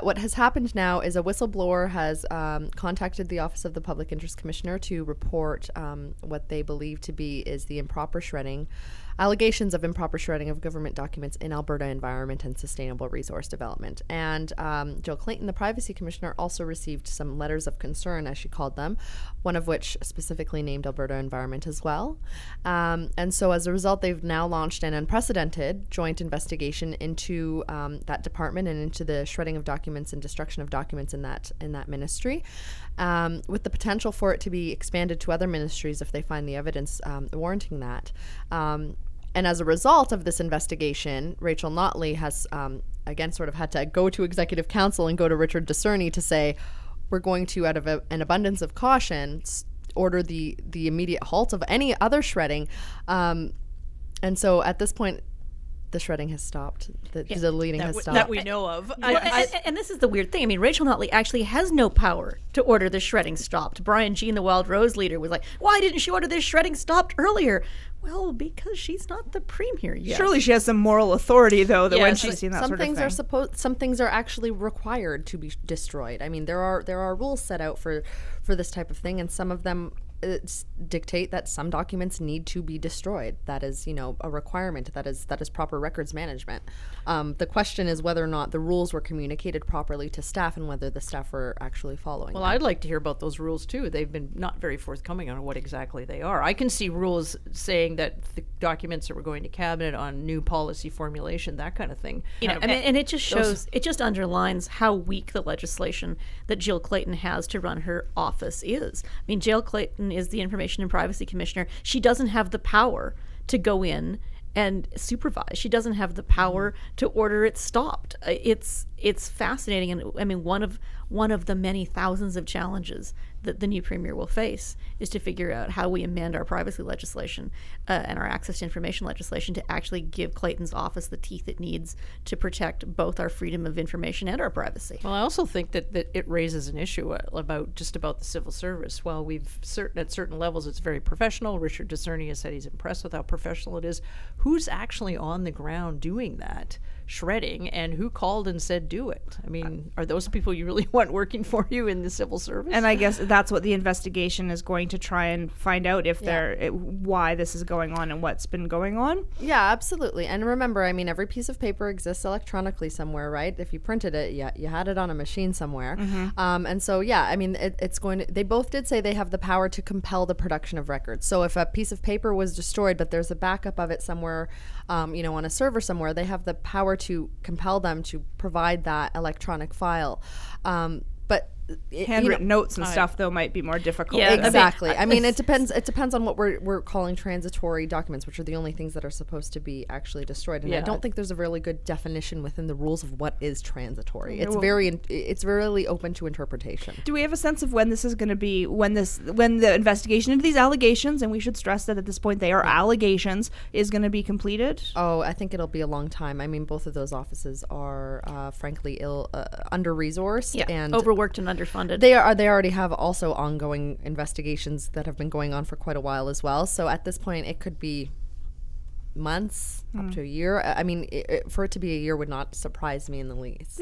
What has happened now is a whistleblower has contacted the Office of the Public Interest Commissioner to report what they believe to be is the improper shredding, allegations of improper shredding of government documents in Alberta Environment and Sustainable Resource Development. And Jill Clayton, the Privacy Commissioner, also received some letters of concern, as she called them, one of which specifically named Alberta Environment as well. And so as a result, they've now launched an unprecedented joint investigation into that department and into the shredding of documents and destruction of documents in that ministry, with the potential for it to be expanded to other ministries if they find the evidence warranting that. And as a result of this investigation, Rachel Notley has, again, sort of had to go to Executive Council and go to Richard Discerny to say, we're going to, out of an abundance of caution, order the immediate halt of any other shredding. And so at this point, the shredding has stopped. The deleting has stopped. That we know of. And this is the weird thing. I mean, Rachel Notley actually has no power to order the shredding stopped. Brian Jean, the Wild Rose leader, was like, why didn't she order this shredding stopped earlier? Well, because she's not the premier yet. Surely she has some moral authority, though, that when she's seen that some sort of things thing. some things are actually required to be destroyed. I mean, there are rules set out for this type of thing, and some of them dictate that some documents need to be destroyed. That is, a requirement. That is proper records management. The question is whether or not the rules were communicated properly to staff and whether the staff were actually following Well, them. I'd like to hear about those rules too. They've been not very forthcoming on what exactly they are. I can see rules saying that the documents that were going to cabinet on new policy formulation, that kind of thing. And it just shows, it just underlines how weak the legislation that Jill Clayton has to run her office is. I mean, Jill Clayton is the Information and Privacy Commissioner. She doesn't have the power to go in and supervise. She doesn't have the power to order it stopped. It's fascinating, and I mean, one of the many thousands of challenges that the new premier will face is to figure out how we amend our privacy legislation and our access to information legislation to actually give Clayton's office the teeth it needs to protect both our freedom of information and our privacy. Well, I also think that it raises an issue about the civil service. While at certain levels it's very professional, Richard Discerny has said he's impressed with how professional it is. Who's actually on the ground doing that shredding, and who called and said do it? I mean, are those people you really want working for you in the civil service? And I guess that's what the investigation is going to try and find out, if why this is going on and what's been going on. Yeah, absolutely. And remember, I mean, every piece of paper exists electronically somewhere, right? If you printed it, you had it on a machine somewhere. And so, I mean, it's going to, they both did say they have the power to compel the production of records. So if a piece of paper was destroyed, but there's a backup of it somewhere, on a server somewhere, they have the power to compel them to provide that electronic file. But handwritten notes and stuff, though, might be more difficult. Yeah, exactly. I mean, it depends on what we're calling transitory documents, which are the only things that are supposed to be actually destroyed. And I don't think there's a really good definition within the rules of what is transitory. It's really open to interpretation. Do we have a sense of when this is going to be, when the investigation into these allegations, and we should stress that at this point they are allegations, is going to be completed? Oh, I think it'll be a long time. I mean, both of those offices are frankly under-resourced and overworked and underfunded. They already have also ongoing investigations that have been going on for quite a while as well. So at this point, it could be months up to a year. I mean, for it to be a year would not surprise me in the least.